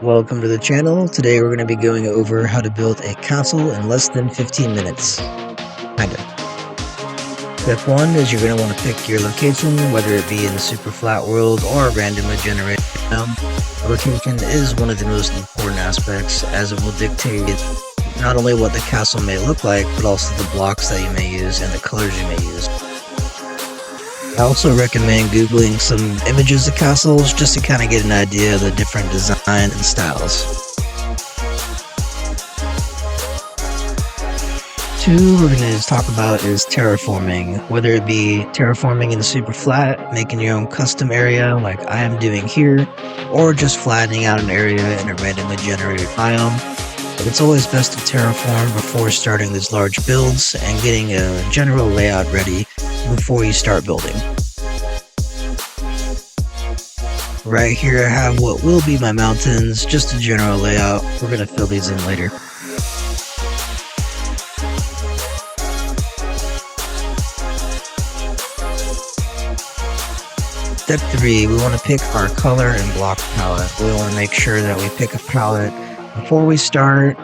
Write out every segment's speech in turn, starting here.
Welcome to the channel. Today we're going to be going over how to build a castle in less than 15 minutes. Kind of. Step 1 is you're going to want to pick your location, whether it be in the super flat world or randomly generated realm. Location is one of the most important aspects, as it will dictate not only what the castle may look like, but also the blocks that you may use and the colors you may use. I also recommend googling some images of castles just to kind of get an idea of the different design and styles. 2 we're going to talk about is terraforming, whether it be terraforming in the super flat, making your own custom area like I am doing here, or just flattening out an area in a randomly generated biome. But it's always best to terraform before starting these large builds and getting a general layout ready before you start building. Right here I have what will be my mountains, just a general layout. We're going to fill these in later. Step 3, we want to pick our color and block palette. We want to make sure that we pick a palette before we start,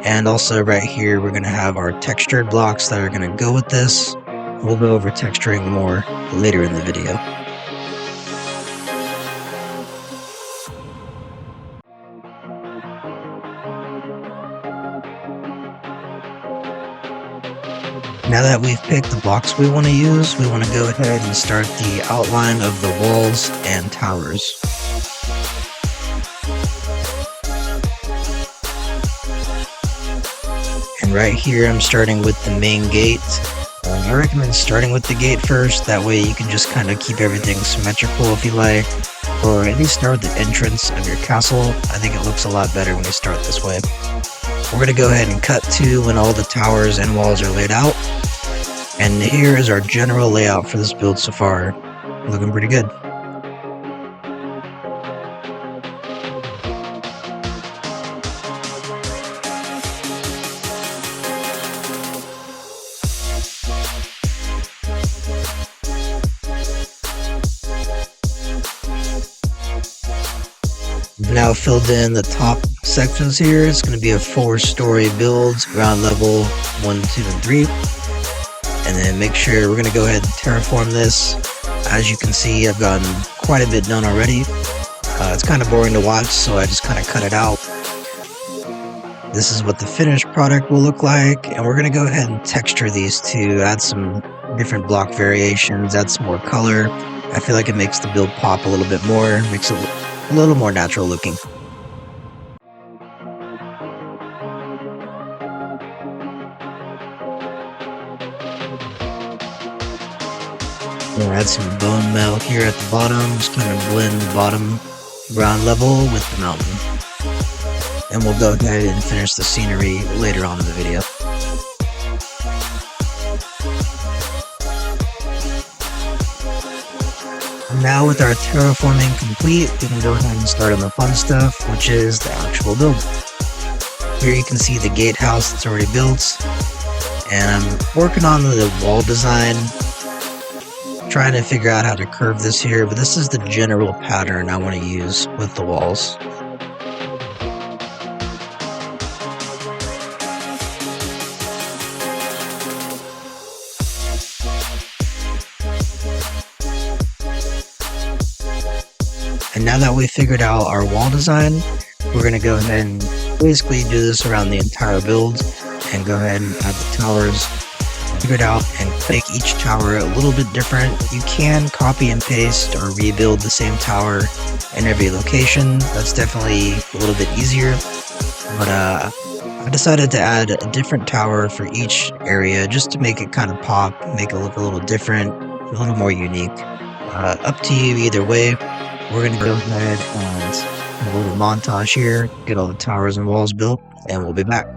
and also right here we're going to have our textured blocks that are going to go with this. We'll go over texturing more later in the video. Now that we've picked the blocks we want to use, we want to go ahead and start the outline of the walls and towers. And right here I'm starting with the main gate. I recommend starting with the gate first, that way you can just kind of keep everything symmetrical if you like, or at least start with the entrance of your castle. I think it looks a lot better when you start this way. We're going to go ahead and cut to when all the towers and walls are laid out. And here is our general layout for this build so far. Looking pretty good. Now filled in the top sections here. It's going to be a 4-story build, ground level 1, 2, and 3. And then make sure we're going to go ahead and terraform this. As you can see, I've gotten quite a bit done already. It's kind of boring to watch, so I just kind of cut it out. This is what the finished product will look like, and we're going to go ahead and texture these to add some different block variations, add some more color. I feel like it makes the build pop a little bit more, makes it a little more natural looking. We'll add some bone metal here at the bottom, just kind of blend the bottom ground level with the mountain. And we'll go ahead and finish the scenery later on in the video. Now with our terraforming complete, we can go ahead and start on the fun stuff, which is the actual build. Here you can see the gatehouse that's already built, and I'm working on the wall design, trying to figure out how to curve this here, but this is the general pattern I want to use with the walls. And now that we've figured out our wall design, we're going to go ahead and basically do this around the entire build and go ahead and add the towers, figure it out, and make each tower a little bit different. You can copy and paste or rebuild the same tower in every location. That's definitely a little bit easier, but I decided to add a different tower for each area just to make it kind of pop, make it look a little different, a little more unique. Up to you either way. We're going to go ahead and have a little montage here, get all the towers and walls built, and we'll be back.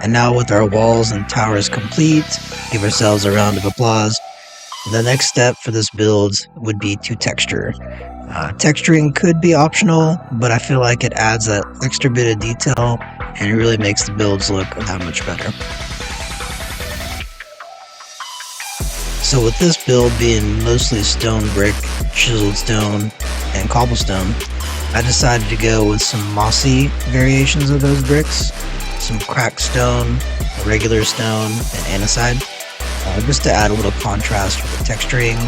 And now with our walls and towers complete, give ourselves a round of applause. The next step for this build would be to texture. Texturing could be optional, but I feel like it adds that extra bit of detail and it really makes the builds look that much better. So with this build being mostly stone brick, chiseled stone, and cobblestone, I decided to go with some mossy variations of those bricks, some cracked stone, regular stone, and andesite, just to add a little contrast with the texturing,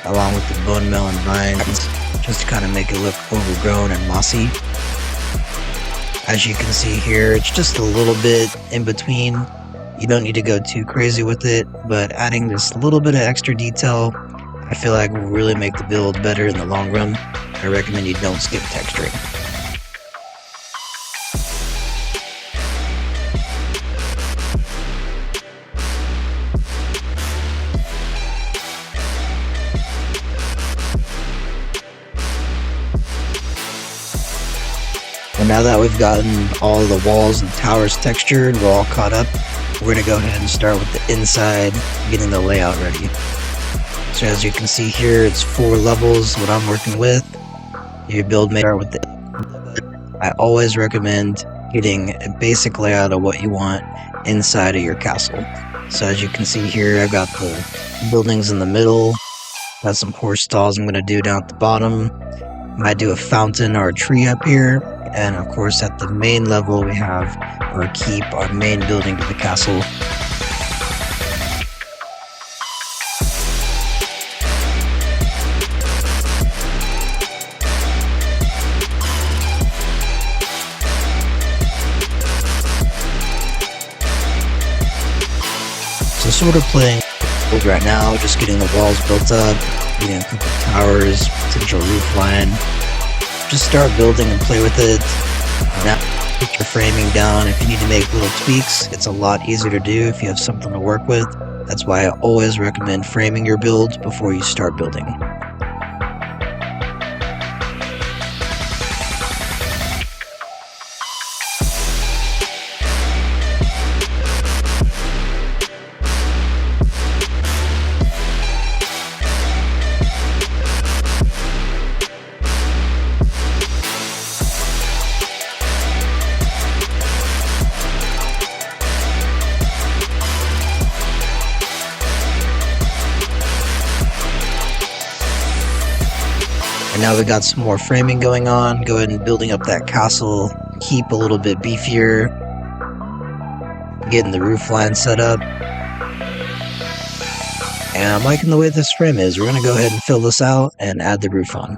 along with the bone meal and vines, just to kind of make it look overgrown and mossy. As you can see here, it's just a little bit in between. You don't need to go too crazy with it, but adding this little bit of extra detail, I feel like will really make the build better in the long run. I recommend you don't skip texturing. And now that we've gotten all the walls and towers textured, we're all caught up, we're going to go ahead and start with the inside, getting the layout ready. So as you can see here, it's 4 levels, what I'm working with. Your build may start with the... I always recommend getting a basic layout of what you want inside of your castle. So as you can see here, I've got the buildings in the middle, got some horse stalls I'm going to do down at the bottom. Might do a fountain or a tree up here. And of course at the main level we have our keep, our main building to the castle. So sort of playing right now, just getting the walls built up, getting a couple of towers, potential roof line. Just start building and play with it. Now put your framing down. If you need to make little tweaks, it's a lot easier to do if you have something to work with. That's why I always recommend framing your build before you start building. And now we got some more framing going on. Go ahead and building up that castle, keep a little bit beefier, getting the roof line set up. And I'm liking the way this frame is. We're going to go ahead and fill this out and add the roof on.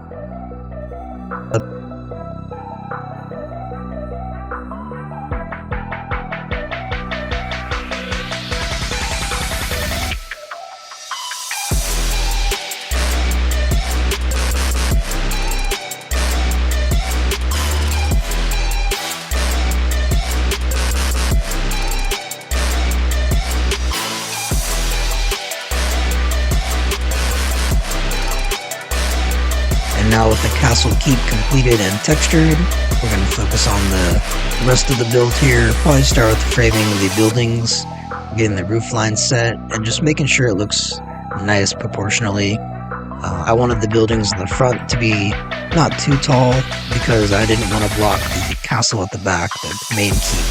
And now with the castle keep completed and textured, we're going to focus on the rest of the build here. Probably start with framing the buildings, getting the roof line set, and just making sure it looks nice proportionally. I wanted the buildings in the front to be not too tall because I didn't want to block the castle at the back, the main keep.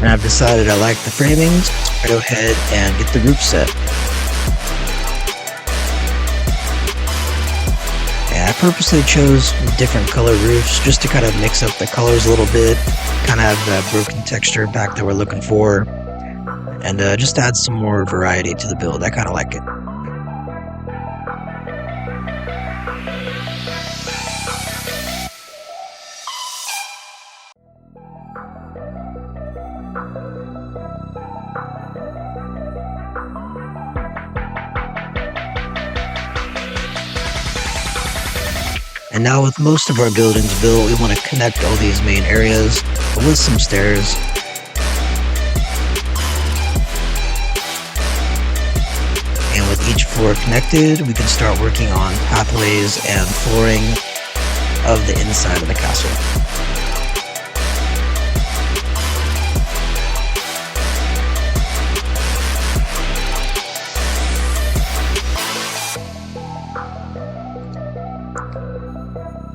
And I've decided I like the framings, so I go ahead and get the roof set. And I purposely chose different color roofs just to kind of mix up the colors a little bit, kind of have that broken texture back that we're looking for, and just add some more variety to the build. I kind of like it. And now with most of our buildings built, we want to connect all these main areas with some stairs. And with each floor connected, we can start working on pathways and flooring of the inside of the castle.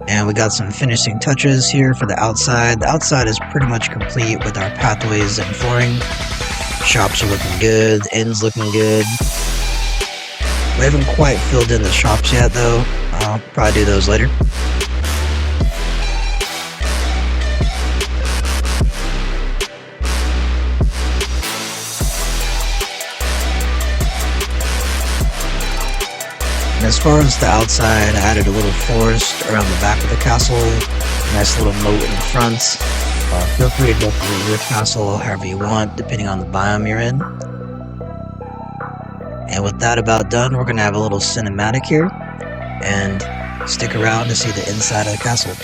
And we got some finishing touches here for the outside. The outside is pretty much complete with our pathways and flooring. Shops are looking good, the end's looking good. We haven't quite filled in the shops yet though. I'll probably do those later. And as far as the outside, I added a little forest around the back of the castle, a nice little moat in front. Feel free to decorate your castle however you want, depending on the biome you're in. And with that about done, we're going to have a little cinematic here, and stick around to see the inside of the castle.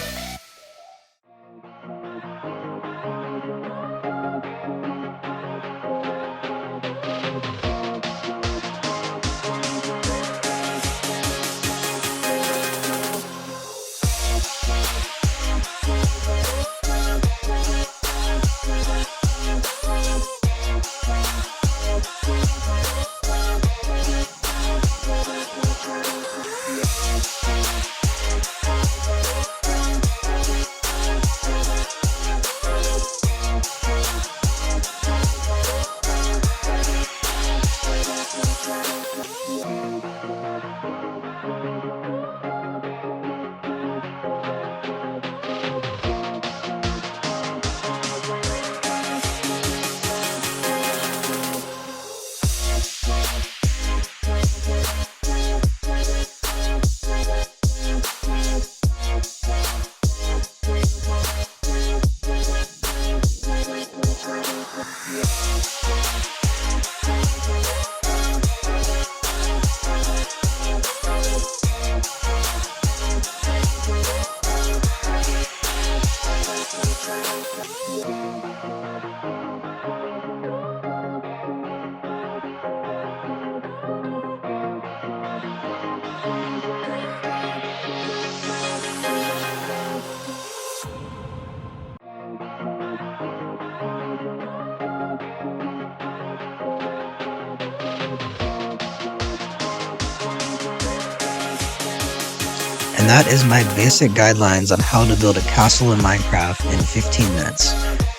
And that is my basic guidelines on how to build a castle in Minecraft in 15 minutes.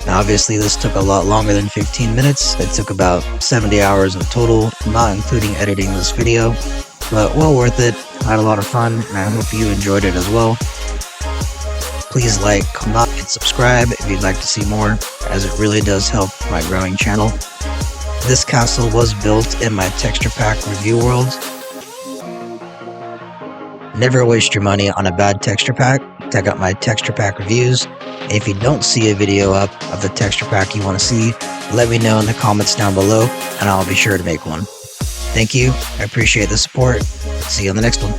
Now obviously this took a lot longer than 15 minutes. It took about 70 hours in total, not including editing this video. But well worth it. I had a lot of fun, and I hope you enjoyed it as well. Please like, comment, and subscribe if you'd like to see more, as it really does help my growing channel. This castle was built in my texture pack review world. Never waste your money on a bad texture pack. Check out my texture pack reviews. If you don't see a video up of the texture pack you want to see, let me know in the comments down below, and I'll be sure to make one. Thank you. I appreciate the support. See you on the next one.